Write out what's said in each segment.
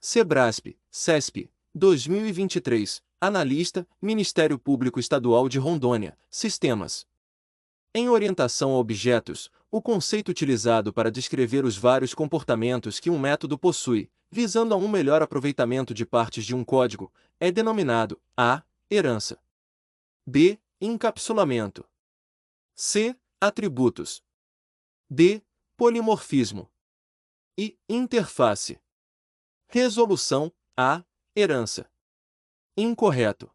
Sebrasp, CESP, 2023, Analista, Ministério Público Estadual de Rondônia, Sistemas. Em orientação a objetos, o conceito utilizado para descrever os vários comportamentos que um método possui, visando a um melhor aproveitamento de partes de um código, é denominado a. Herança. b. Encapsulamento. c. Atributos. d. Polimorfismo. e. Interface. Resolução: a. Herança. Incorreto.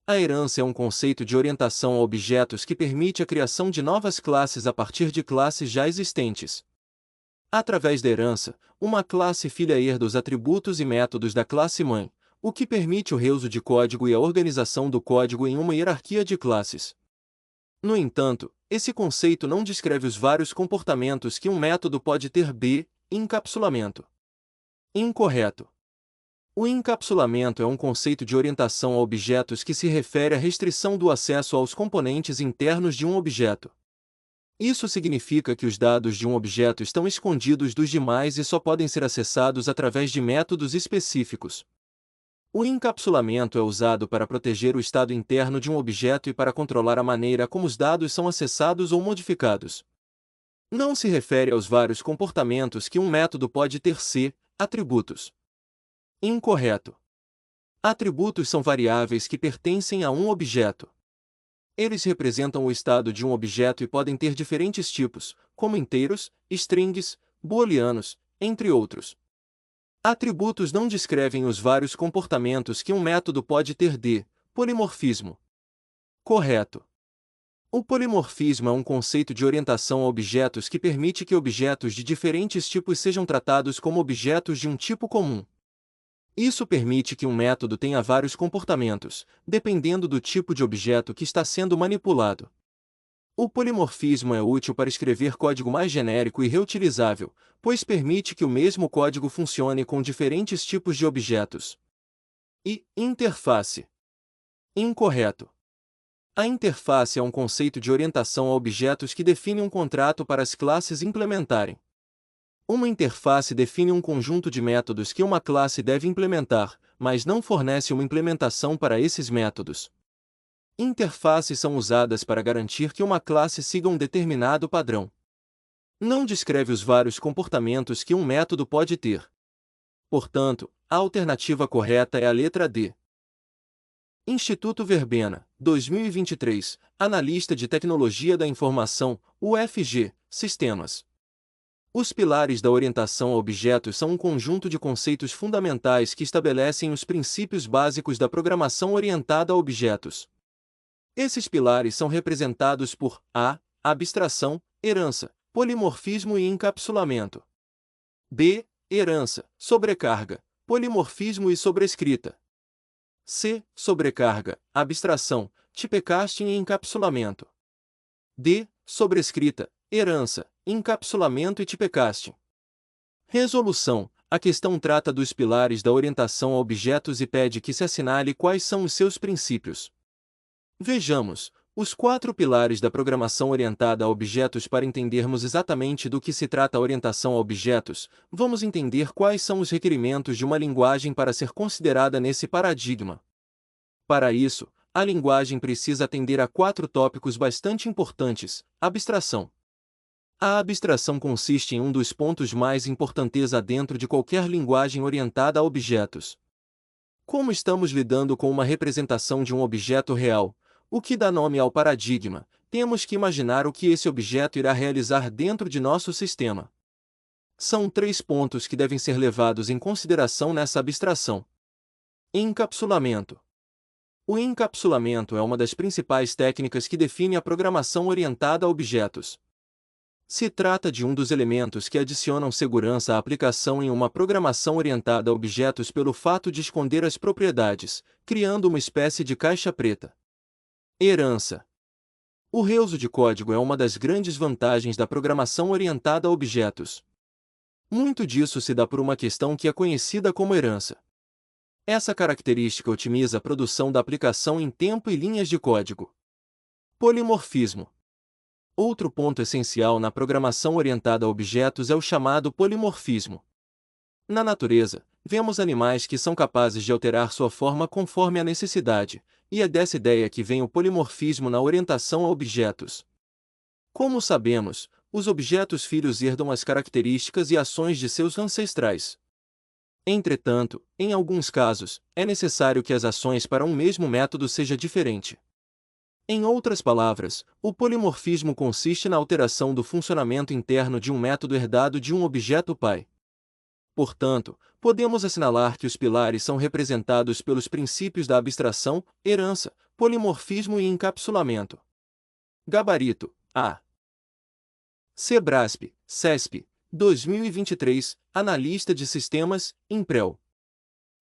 A herança é um conceito de orientação a objetos que permite a criação de novas classes a partir de classes já existentes. Através da herança, uma classe filha herda os atributos e métodos da classe mãe, o que permite o reuso de código e a organização do código em uma hierarquia de classes. No entanto, esse conceito não descreve os vários comportamentos que um método pode ter. b. Encapsulamento. Incorreto. O encapsulamento é um conceito de orientação a objetos que se refere à restrição do acesso aos componentes internos de um objeto. Isso significa que os dados de um objeto estão escondidos dos demais e só podem ser acessados através de métodos específicos. O encapsulamento é usado para proteger o estado interno de um objeto e para controlar a maneira como os dados são acessados ou modificados. Não se refere aos vários comportamentos que um método pode ter. c. Atributos. Incorreto. Atributos são variáveis que pertencem a um objeto. Eles representam o estado de um objeto e podem ter diferentes tipos, como inteiros, strings, booleanos, entre outros. Atributos não descrevem os vários comportamentos que um método pode ter. d. Polimorfismo. Correto. O polimorfismo é um conceito de orientação a objetos que permite que objetos de diferentes tipos sejam tratados como objetos de um tipo comum. Isso permite que um método tenha vários comportamentos, dependendo do tipo de objeto que está sendo manipulado. O polimorfismo é útil para escrever código mais genérico e reutilizável, pois permite que o mesmo código funcione com diferentes tipos de objetos. E. Interface. Incorreto. A interface é um conceito de orientação a objetos que define um contrato para as classes implementarem. Uma interface define um conjunto de métodos que uma classe deve implementar, mas não fornece uma implementação para esses métodos. Interfaces são usadas para garantir que uma classe siga um determinado padrão. Não descreve os vários comportamentos que um método pode ter. Portanto, a alternativa correta é a letra D. Instituto Verbena, 2023, Analista de Tecnologia da Informação, UFG, Sistemas. Os pilares da orientação a objetos são um conjunto de conceitos fundamentais que estabelecem os princípios básicos da programação orientada a objetos. Esses pilares são representados por a. Abstração, herança, polimorfismo e encapsulamento. b. Herança, sobrecarga, polimorfismo e sobrescrita. c. Sobrecarga, abstração, typecasting e encapsulamento. d. Sobrescrita, herança, encapsulamento e typecasting. Resolução: a questão trata dos pilares da orientação a objetos e pede que se assinale quais são os seus princípios. Vejamos os 4 pilares da programação orientada a objetos. Para entendermos exatamente do que se trata a orientação a objetos, vamos entender quais são os requerimentos de uma linguagem para ser considerada nesse paradigma. Para isso, a linguagem precisa atender a 4 tópicos bastante importantes. Abstração. A abstração consiste em um dos pontos mais importantes dentro de qualquer linguagem orientada a objetos. Como estamos lidando com uma representação de um objeto real, o que dá nome ao paradigma, temos que imaginar o que esse objeto irá realizar dentro de nosso sistema. São 3 pontos que devem ser levados em consideração nessa abstração. Encapsulamento. O encapsulamento é uma das principais técnicas que define a programação orientada a objetos. Se trata de um dos elementos que adicionam segurança à aplicação em uma programação orientada a objetos pelo fato de esconder as propriedades, criando uma espécie de caixa preta. Herança. O reuso de código é uma das grandes vantagens da programação orientada a objetos. Muito disso se dá por uma questão que é conhecida como herança. Essa característica otimiza a produção da aplicação em tempo e linhas de código. Polimorfismo. Outro ponto essencial na programação orientada a objetos é o chamado polimorfismo. Na natureza, vemos animais que são capazes de alterar sua forma conforme a necessidade, e é dessa ideia que vem o polimorfismo na orientação a objetos. Como sabemos, os objetos filhos herdam as características e ações de seus ancestrais. Entretanto, em alguns casos, é necessário que as ações para um mesmo método seja diferente. Em outras palavras, o polimorfismo consiste na alteração do funcionamento interno de um método herdado de um objeto pai. Portanto, podemos assinalar que os pilares são representados pelos princípios da abstração, herança, polimorfismo e encapsulamento. Gabarito: A. Sebrasp, CESP, 2023, Analista de Sistemas, Imprel.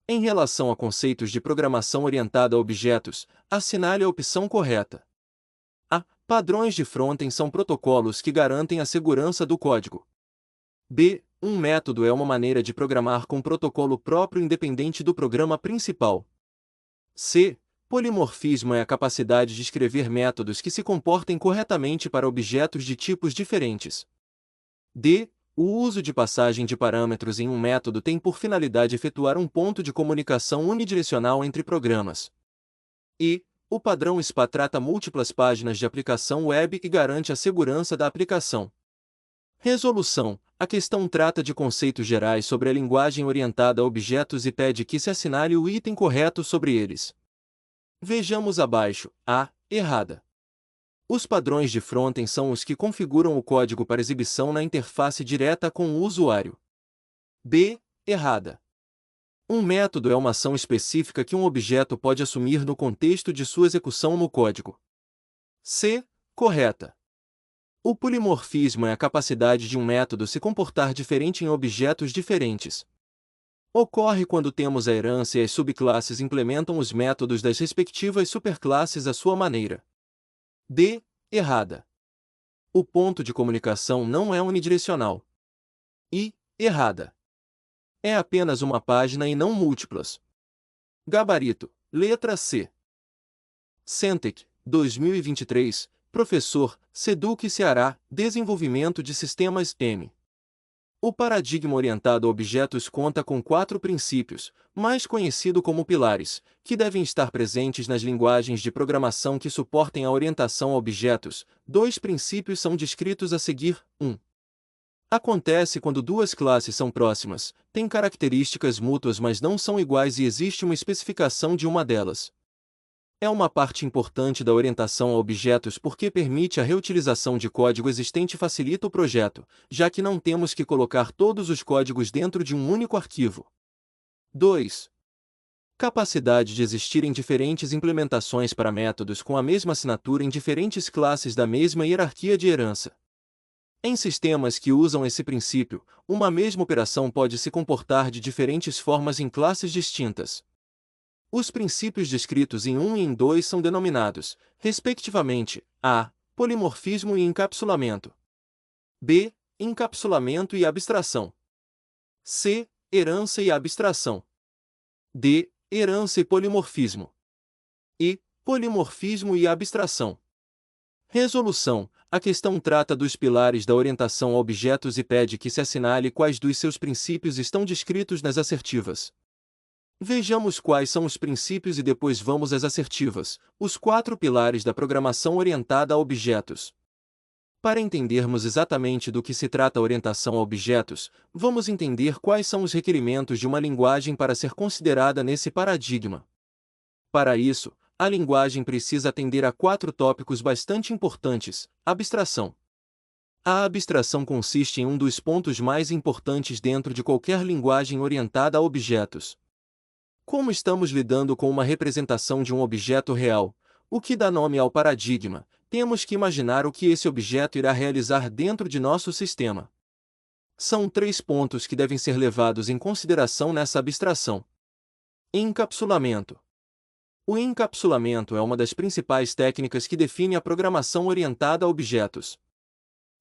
Em relação a conceitos de programação orientada a objetos, assinale a opção correta. A. Padrões de frontend são protocolos que garantem a segurança do código. B. Um método é uma maneira de programar com protocolo próprio independente do programa principal. C. Polimorfismo é a capacidade de escrever métodos que se comportem corretamente para objetos de tipos diferentes. D. O uso de passagem de parâmetros em um método tem por finalidade efetuar um ponto de comunicação unidirecional entre programas. E. O padrão SPA trata múltiplas páginas de aplicação web e garante a segurança da aplicação. Resolução: a questão trata de conceitos gerais sobre a linguagem orientada a objetos e pede que se assinale o item correto sobre eles. Vejamos abaixo. A. Errada. Os padrões de frontend são os que configuram o código para exibição na interface direta com o usuário. B. Errada. Um método é uma ação específica que um objeto pode assumir no contexto de sua execução no código. C. Correta. O polimorfismo é a capacidade de um método se comportar diferente em objetos diferentes. Ocorre quando temos a herança e as subclasses implementam os métodos das respectivas superclasses à sua maneira. D. Errada. O ponto de comunicação não é unidirecional. I. Errada. É apenas uma página e não múltiplas. Gabarito: letra C. Centec, 2023, Professor, Seduc Ceará, Desenvolvimento de Sistemas M. O paradigma orientado a objetos conta com 4 princípios, mais conhecido como pilares, que devem estar presentes nas linguagens de programação que suportem a orientação a objetos. 2 princípios são descritos a seguir. 1. Acontece quando duas classes são próximas, têm características mútuas mas não são iguais e existe uma especificação de uma delas. É uma parte importante da orientação a objetos porque permite a reutilização de código existente e facilita o projeto, já que não temos que colocar todos os códigos dentro de um único arquivo. 2. Capacidade de existirem diferentes implementações para métodos com a mesma assinatura em diferentes classes da mesma hierarquia de herança. Em sistemas que usam esse princípio, uma mesma operação pode se comportar de diferentes formas em classes distintas. Os princípios descritos em 1 e em 2 são denominados, respectivamente, a. Polimorfismo e encapsulamento. b. Encapsulamento e abstração. c. Herança e abstração. d. Herança e polimorfismo. e. Polimorfismo e abstração. Resolução: a questão trata dos pilares da orientação a objetos e pede que se assinale quais dos seus princípios estão descritos nas assertivas. Vejamos quais são os princípios e depois vamos às assertivas, os 4 pilares da programação orientada a objetos. Para entendermos exatamente do que se trata a orientação a objetos, vamos entender quais são os requerimentos de uma linguagem para ser considerada nesse paradigma. Para isso, a linguagem precisa atender a 4 tópicos bastante importantes. Abstração. A abstração consiste em um dos pontos mais importantes dentro de qualquer linguagem orientada a objetos. Como estamos lidando com uma representação de um objeto real, o que dá nome ao paradigma, temos que imaginar o que esse objeto irá realizar dentro de nosso sistema. São 3 pontos que devem ser levados em consideração nessa abstração. Encapsulamento. O encapsulamento é uma das principais técnicas que define a programação orientada a objetos.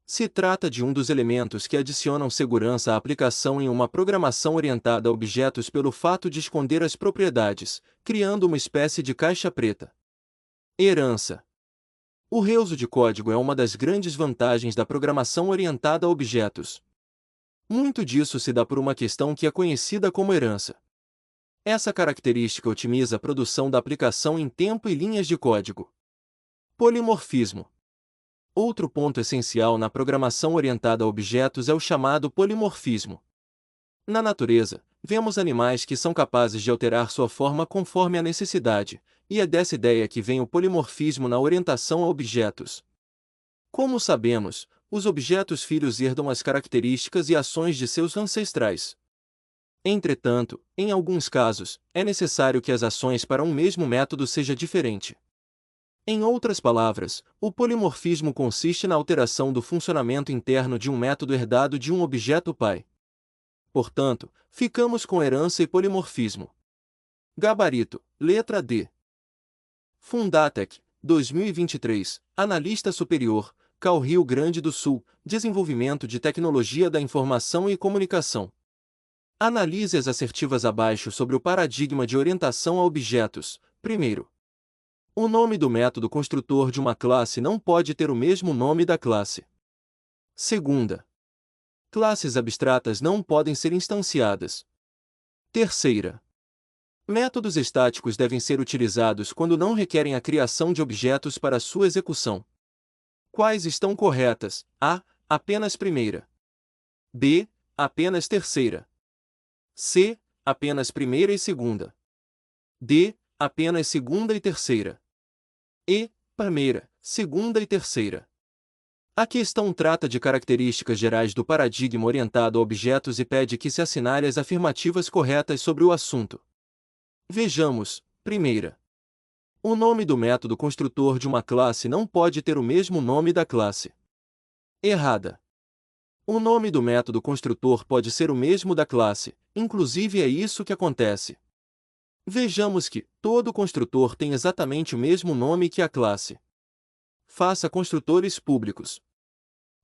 Se trata de um dos elementos que adicionam segurança à aplicação em uma programação orientada a objetos pelo fato de esconder as propriedades, criando uma espécie de caixa preta. Herança. O reuso de código é uma das grandes vantagens da programação orientada a objetos. Muito disso se dá por uma questão que é conhecida como herança. Essa característica otimiza a produção da aplicação em tempo e linhas de código. Polimorfismo. Outro ponto essencial na programação orientada a objetos é o chamado polimorfismo. Na natureza, vemos animais que são capazes de alterar sua forma conforme a necessidade, e é dessa ideia que vem o polimorfismo na orientação a objetos. Como sabemos, os objetos filhos herdam as características e ações de seus ancestrais. Entretanto, em alguns casos, é necessário que as ações para um mesmo método seja diferente. Em outras palavras, o polimorfismo consiste na alteração do funcionamento interno de um método herdado de um objeto pai. Portanto, ficamos com herança e polimorfismo. Gabarito, letra D. Fundatec, 2023, Analista Superior, CAU Rio Grande do Sul, Desenvolvimento de Tecnologia da Informação e Comunicação. Analise as assertivas abaixo sobre o paradigma de orientação a objetos. Primeiro, o nome do método construtor de uma classe não pode ter o mesmo nome da classe. Segunda, classes abstratas não podem ser instanciadas. Terceira, métodos estáticos devem ser utilizados quando não requerem a criação de objetos para sua execução. Quais estão corretas? A. Apenas primeira. B. Apenas terceira. C. Apenas primeira e segunda. D. Apenas segunda e terceira. E. Primeira, segunda e terceira. A questão trata de características gerais do paradigma orientado a objetos e pede que se assinale as afirmativas corretas sobre o assunto. Vejamos. Primeira. O nome do método construtor de uma classe não pode ter o mesmo nome da classe. Errada. O nome do método construtor pode ser o mesmo da classe, inclusive é isso que acontece. Vejamos que todo construtor tem exatamente o mesmo nome que a classe. Faça construtores públicos.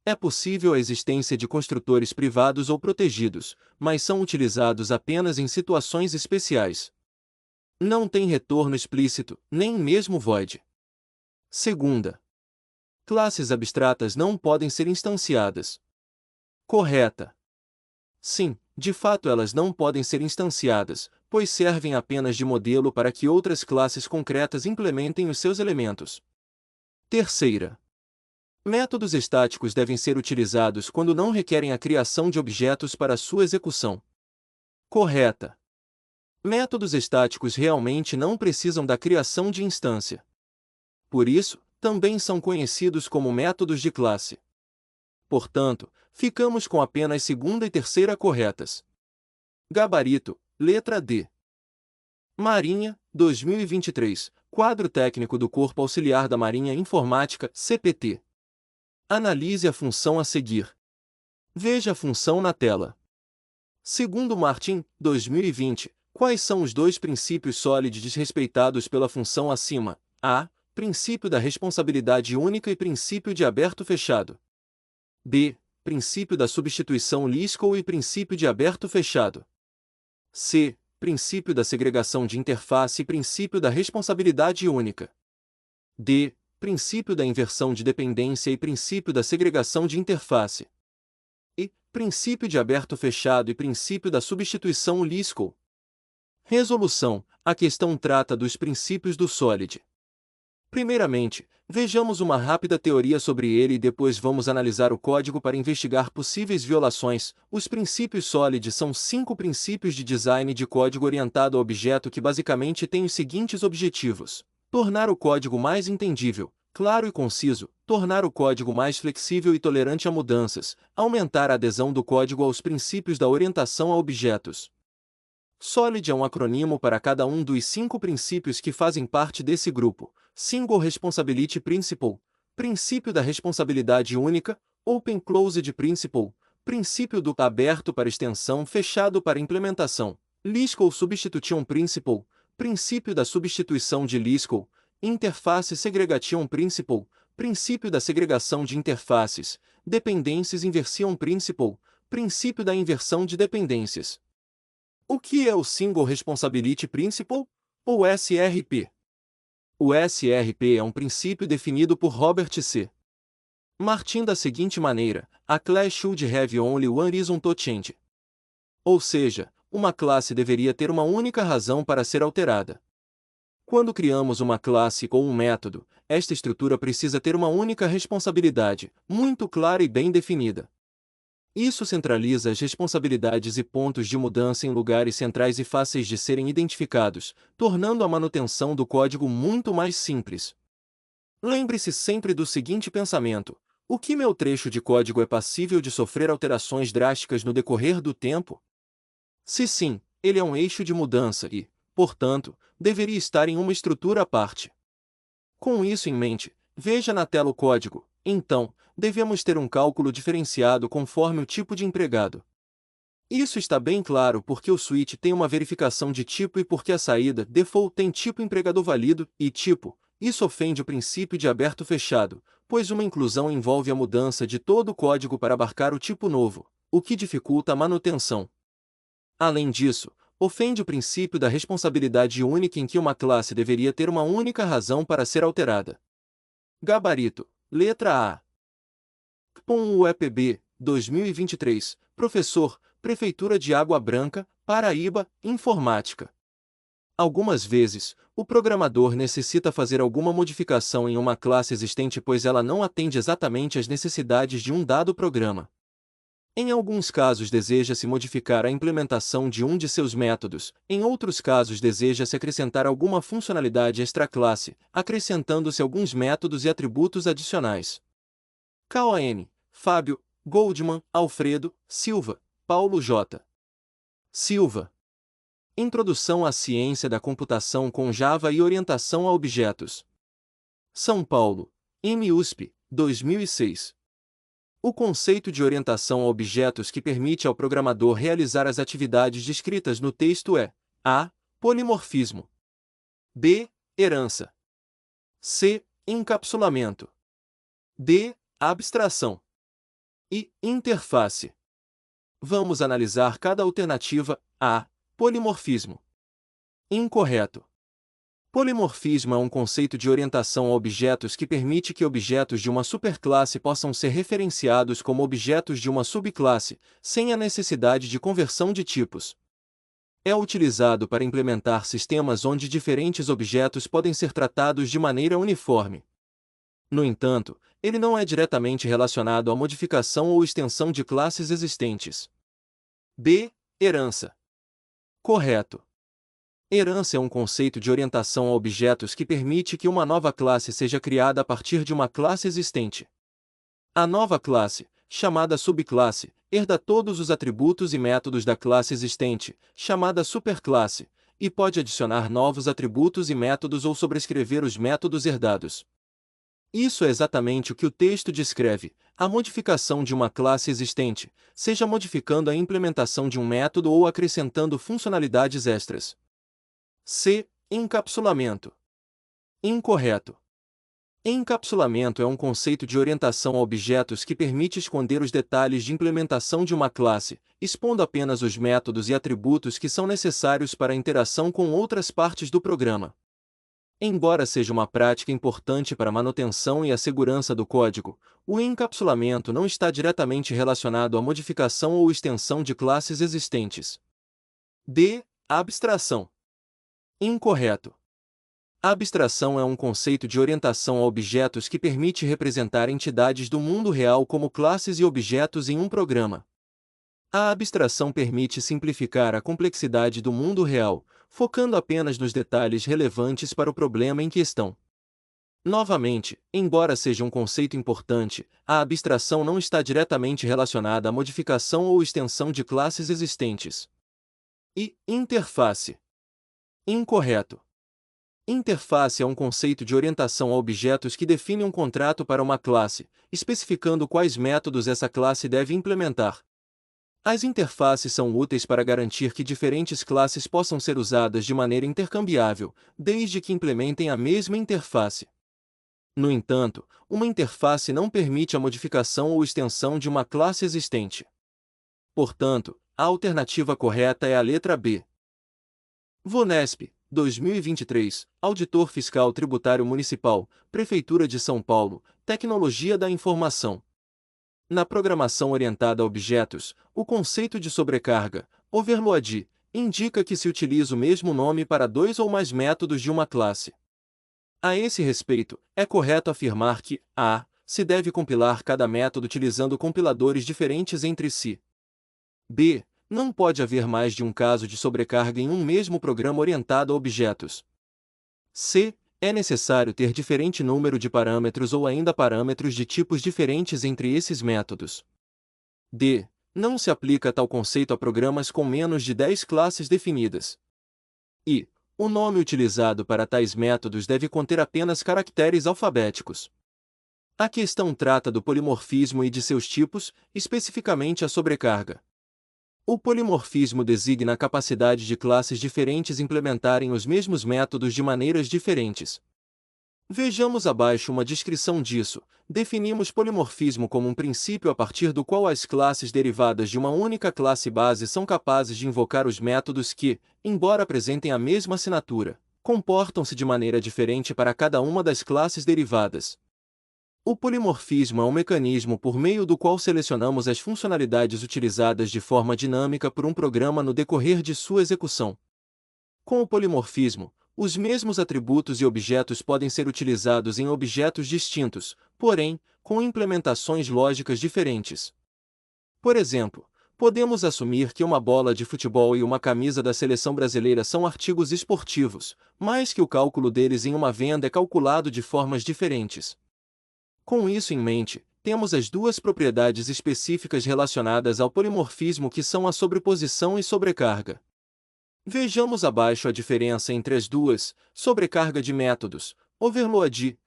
É possível a existência de construtores privados ou protegidos, mas são utilizados apenas em situações especiais. Não tem retorno explícito, nem mesmo void. Segunda. Classes abstratas não podem ser instanciadas. Correta. Sim, de fato elas não podem ser instanciadas, pois servem apenas de modelo para que outras classes concretas implementem os seus elementos. Terceira. Métodos estáticos devem ser utilizados quando não requerem a criação de objetos para sua execução. Correta. Métodos estáticos realmente não precisam da criação de instância. Por isso, também são conhecidos como métodos de classe. Portanto, ficamos com apenas segunda e terceira corretas. Gabarito, letra D. Marinha, 2023, Quadro Técnico do Corpo Auxiliar da Marinha Informática, CPT. Analise a função a seguir. Veja a função na tela. Segundo Martin, 2020, quais são os dois princípios sólidos desrespeitados pela função acima? A. Princípio da responsabilidade única e princípio de aberto-fechado. B. Princípio da substituição Liskell e princípio de aberto-fechado. C. Princípio da segregação de interface e princípio da responsabilidade única. D. Princípio da inversão de dependência e princípio da segregação de interface. E. Princípio de aberto-fechado e princípio da substituição Liskell. Resolução. A questão trata dos princípios do SOLID. Primeiramente, vejamos uma rápida teoria sobre ele e depois vamos analisar o código para investigar possíveis violações. Os princípios SOLID são 5 princípios de design de código orientado a objeto que basicamente têm os seguintes objetivos: tornar o código mais entendível, claro e conciso, tornar o código mais flexível e tolerante a mudanças, aumentar a adesão do código aos princípios da orientação a objetos. SOLID é um acrônimo para cada um dos 5 princípios que fazem parte desse grupo: Single Responsibility Principle, princípio da responsabilidade única, Open Closed Principle, princípio do aberto para extensão, fechado para implementação, Liskell Substitution Principle, princípio da substituição de Liskell, Interface Segregation Principle, princípio da segregação de interfaces, Dependencies Inversion Principle, princípio da inversão de dependências. O que é o Single Responsibility Principle, ou SRP? O SRP é um princípio definido por Robert C. Martin da seguinte maneira: a class should have only one reason to change. Ou seja, uma classe deveria ter uma única razão para ser alterada. Quando criamos uma classe ou um método, esta estrutura precisa ter uma única responsabilidade, muito clara e bem definida. Isso centraliza as responsabilidades e pontos de mudança em lugares centrais e fáceis de serem identificados, tornando a manutenção do código muito mais simples. Lembre-se sempre do seguinte pensamento: o que meu trecho de código é passível de sofrer alterações drásticas no decorrer do tempo? Se sim, ele é um eixo de mudança e, portanto, deveria estar em uma estrutura à parte. Com isso em mente, veja na tela o código. Então, devemos ter um cálculo diferenciado conforme o tipo de empregado. Isso está bem claro porque o switch tem uma verificação de tipo e porque a saída default tem tipo empregador válido e tipo. Isso ofende o princípio de aberto-fechado, pois uma inclusão envolve a mudança de todo o código para abarcar o tipo novo, o que dificulta a manutenção. Além disso, ofende o princípio da responsabilidade única em que uma classe deveria ter uma única razão para ser alterada. Gabarito. Letra A. POM UEPB, 2023, Professor, Prefeitura de Água Branca, Paraíba, Informática. Algumas vezes, o programador necessita fazer alguma modificação em uma classe existente pois ela não atende exatamente às necessidades de um dado programa. Em alguns casos deseja-se modificar a implementação de um de seus métodos, em outros casos deseja-se acrescentar alguma funcionalidade extra-classe, acrescentando-se alguns métodos e atributos adicionais. KON, Fábio, Goldman, Alfredo, Silva, Paulo J. Silva. Introdução à Ciência da Computação com Java e Orientação a Objetos. São Paulo, MUSP, 2006. O conceito de orientação a objetos que permite ao programador realizar as atividades descritas no texto é: A. Polimorfismo. B. Herança. C. Encapsulamento. D. Abstração. E. Interface. Vamos analisar cada alternativa. A. Polimorfismo. Incorreto. Polimorfismo é um conceito de orientação a objetos que permite que objetos de uma superclasse possam ser referenciados como objetos de uma subclasse, sem a necessidade de conversão de tipos. É utilizado para implementar sistemas onde diferentes objetos podem ser tratados de maneira uniforme. No entanto, ele não é diretamente relacionado à modificação ou extensão de classes existentes. B. Herança. Correto. Herança é um conceito de orientação a objetos que permite que uma nova classe seja criada a partir de uma classe existente. A nova classe, chamada subclasse, herda todos os atributos e métodos da classe existente, chamada superclasse, e pode adicionar novos atributos e métodos ou sobrescrever os métodos herdados. Isso é exatamente o que o texto descreve: a modificação de uma classe existente, seja modificando a implementação de um método ou acrescentando funcionalidades extras. C. Encapsulamento. Incorreto. Encapsulamento é um conceito de orientação a objetos que permite esconder os detalhes de implementação de uma classe, expondo apenas os métodos e atributos que são necessários para a interação com outras partes do programa. Embora seja uma prática importante para a manutenção e a segurança do código, o encapsulamento não está diretamente relacionado à modificação ou extensão de classes existentes. D. Abstração. Incorreto. A abstração é um conceito de orientação a objetos que permite representar entidades do mundo real como classes e objetos em um programa. A abstração permite simplificar a complexidade do mundo real, focando apenas nos detalhes relevantes para o problema em questão. Novamente, embora seja um conceito importante, a abstração não está diretamente relacionada à modificação ou extensão de classes existentes. E. Interface. Incorreto. Interface é um conceito de orientação a objetos que define um contrato para uma classe, especificando quais métodos essa classe deve implementar. As interfaces são úteis para garantir que diferentes classes possam ser usadas de maneira intercambiável, desde que implementem a mesma interface. No entanto, uma interface não permite a modificação ou extensão de uma classe existente. Portanto, a alternativa correta é a letra B. VONESP, 2023, Auditor Fiscal Tributário Municipal, Prefeitura de São Paulo, Tecnologia da Informação. Na programação orientada a objetos, o conceito de sobrecarga, overload, indica que se utiliza o mesmo nome para dois ou mais métodos de uma classe. A esse respeito, é correto afirmar que, a, se deve compilar cada método utilizando compiladores diferentes entre si. B, não pode haver mais de um caso de sobrecarga em um mesmo programa orientado a objetos. C, é necessário ter diferente número de parâmetros ou ainda parâmetros de tipos diferentes entre esses métodos. D, não se aplica tal conceito a programas com menos de 10 classes definidas. E, o nome utilizado para tais métodos deve conter apenas caracteres alfabéticos. A questão trata do polimorfismo e de seus tipos, especificamente a sobrecarga. O polimorfismo designa a capacidade de classes diferentes implementarem os mesmos métodos de maneiras diferentes. Vejamos abaixo uma descrição disso. Definimos polimorfismo como um princípio a partir do qual as classes derivadas de uma única classe base são capazes de invocar os métodos que, embora apresentem a mesma assinatura, comportam-se de maneira diferente para cada uma das classes derivadas. O polimorfismo é um mecanismo por meio do qual selecionamos as funcionalidades utilizadas de forma dinâmica por um programa no decorrer de sua execução. Com o polimorfismo, os mesmos atributos e objetos podem ser utilizados em objetos distintos, porém, com implementações lógicas diferentes. Por exemplo, podemos assumir que uma bola de futebol e uma camisa da seleção brasileira são artigos esportivos, mas que o cálculo deles em uma venda é calculado de formas diferentes. Com isso em mente, temos as duas propriedades específicas relacionadas ao polimorfismo que são a sobreposição e sobrecarga. Vejamos abaixo a diferença entre as duas: sobrecarga de métodos, overload.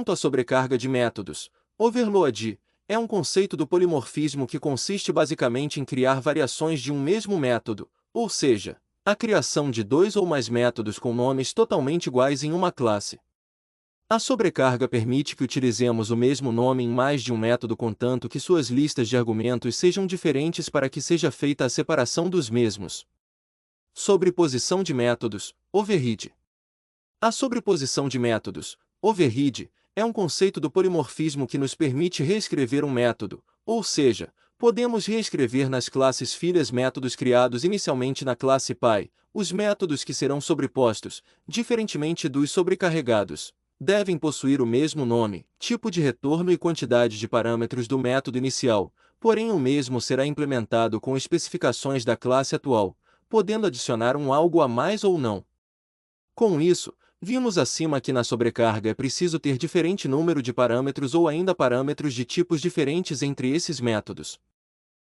A sobrecarga de métodos, overload, é um conceito do polimorfismo que consiste basicamente em criar variações de um mesmo método, ou seja, a criação de dois ou mais métodos com nomes totalmente iguais em uma classe. A sobrecarga permite que utilizemos o mesmo nome em mais de um método contanto que suas listas de argumentos sejam diferentes para que seja feita a separação dos mesmos. Sobreposição de métodos, override. A sobreposição de métodos, override, é um conceito do polimorfismo que nos permite reescrever um método, ou seja, podemos reescrever nas classes filhas métodos criados inicialmente na classe pai. Os métodos que serão sobrepostos, diferentemente dos sobrecarregados, devem possuir o mesmo nome, tipo de retorno e quantidade de parâmetros do método inicial, porém o mesmo será implementado com especificações da classe atual, podendo adicionar um algo a mais ou não. Com isso, vimos acima que na sobrecarga é preciso ter diferente número de parâmetros ou ainda parâmetros de tipos diferentes entre esses métodos.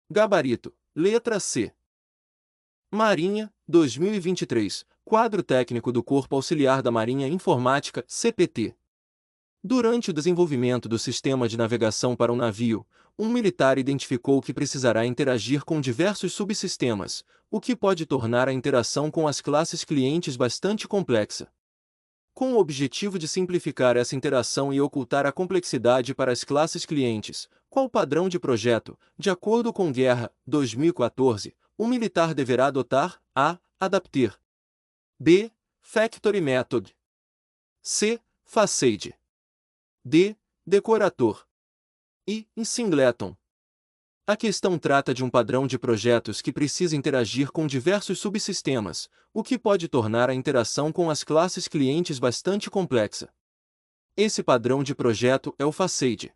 Gabarito, letra C. Marinha, 2023, Quadro Técnico do Corpo Auxiliar da Marinha Informática, CPT. Durante o desenvolvimento do sistema de navegação para um navio, um militar identificou que precisará interagir com diversos subsistemas, o que pode tornar a interação com as classes clientes bastante complexa. Com o objetivo de simplificar essa interação e ocultar a complexidade para as classes clientes, qual padrão de projeto, de acordo com Guerra, 2014, o militar deverá adotar: a. Adapter. B. Factory Method. C. Facade. D. Decorator. E. Singleton. A questão trata de um padrão de projetos que precisa interagir com diversos subsistemas, o que pode tornar a interação com as classes clientes bastante complexa. Esse padrão de projeto é o Facade.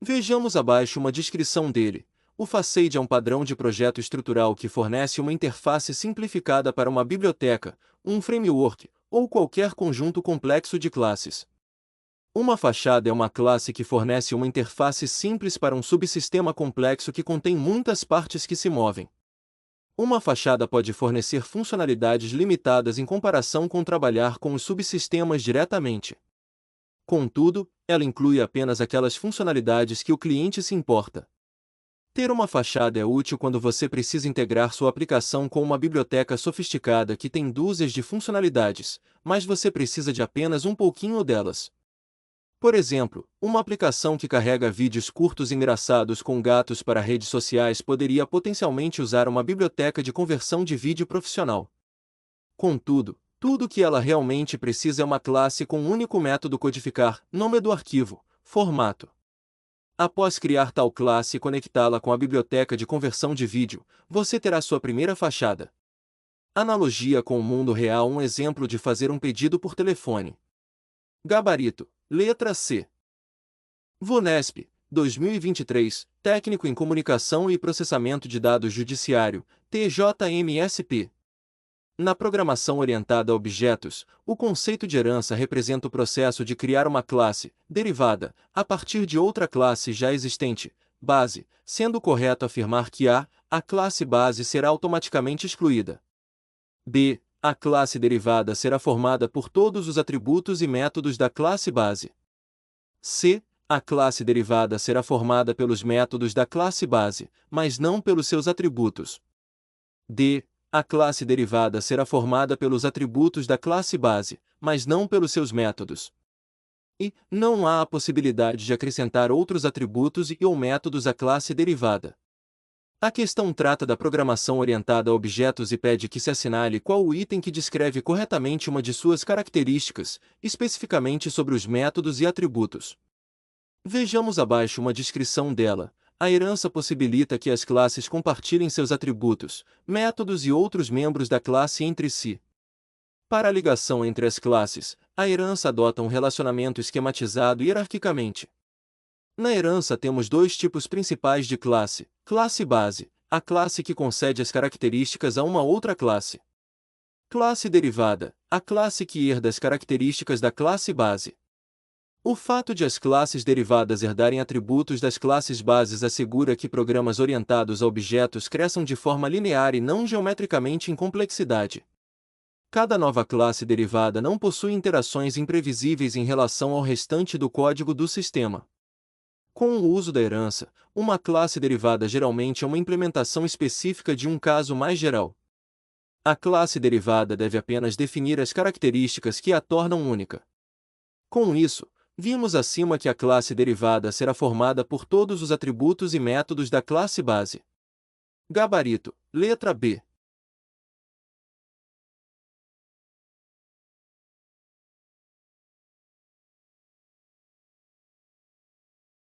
Vejamos abaixo uma descrição dele. O Facade é um padrão de projeto estrutural que fornece uma interface simplificada para uma biblioteca, um framework, ou qualquer conjunto complexo de classes. Uma fachada é uma classe que fornece uma interface simples para um subsistema complexo que contém muitas partes que se movem. Uma fachada pode fornecer funcionalidades limitadas em comparação com trabalhar com os subsistemas diretamente. Contudo, ela inclui apenas aquelas funcionalidades que o cliente se importa. Ter uma fachada é útil quando você precisa integrar sua aplicação com uma biblioteca sofisticada que tem dúzias de funcionalidades, mas você precisa de apenas um pouquinho delas. Por exemplo, uma aplicação que carrega vídeos curtos engraçados com gatos para redes sociais poderia potencialmente usar uma biblioteca de conversão de vídeo profissional. Contudo, Tudo que ela realmente precisa é uma classe com um único método codificar, nome do arquivo, formato. Após criar tal classe e conectá-la com a biblioteca de conversão de vídeo, você terá sua primeira fachada. Analogia com o mundo real: um exemplo de fazer um pedido por telefone. Gabarito, letra C. VUNESP, 2023, Técnico em Comunicação e Processamento de Dados Judiciário, TJMSP. Na programação orientada a objetos, o conceito de herança representa o processo de criar uma classe, derivada, a partir de outra classe já existente, base, sendo correto afirmar que a classe base será automaticamente excluída. B. A classe derivada será formada por todos os atributos e métodos da classe base. C. A classe derivada será formada pelos métodos da classe base, mas não pelos seus atributos. D. A classe derivada será formada pelos atributos da classe base, mas não pelos seus métodos. E não há a possibilidade de acrescentar outros atributos e/ou métodos à classe derivada. A questão trata da programação orientada a objetos e pede que se assinale qual o item que descreve corretamente uma de suas características, especificamente sobre os métodos e atributos. Vejamos abaixo uma descrição dela. A herança possibilita que as classes compartilhem seus atributos, métodos e outros membros da classe entre si. Para a ligação entre as classes, a herança adota um relacionamento esquematizado hierarquicamente. Na herança temos dois tipos principais de classe: classe base, a classe que concede as características a uma outra classe. Classe derivada, a classe que herda as características da classe base. O fato de as classes derivadas herdarem atributos das classes bases assegura que programas orientados a objetos cresçam de forma linear e não geometricamente em complexidade. Cada nova classe derivada não possui interações imprevisíveis em relação ao restante do código do sistema. Com o uso da herança, uma classe derivada geralmente é uma implementação específica de um caso mais geral. A classe derivada deve apenas definir as características que a tornam única. Com isso, vimos acima que a classe derivada será formada por todos os atributos e métodos da classe base. Gabarito, letra B.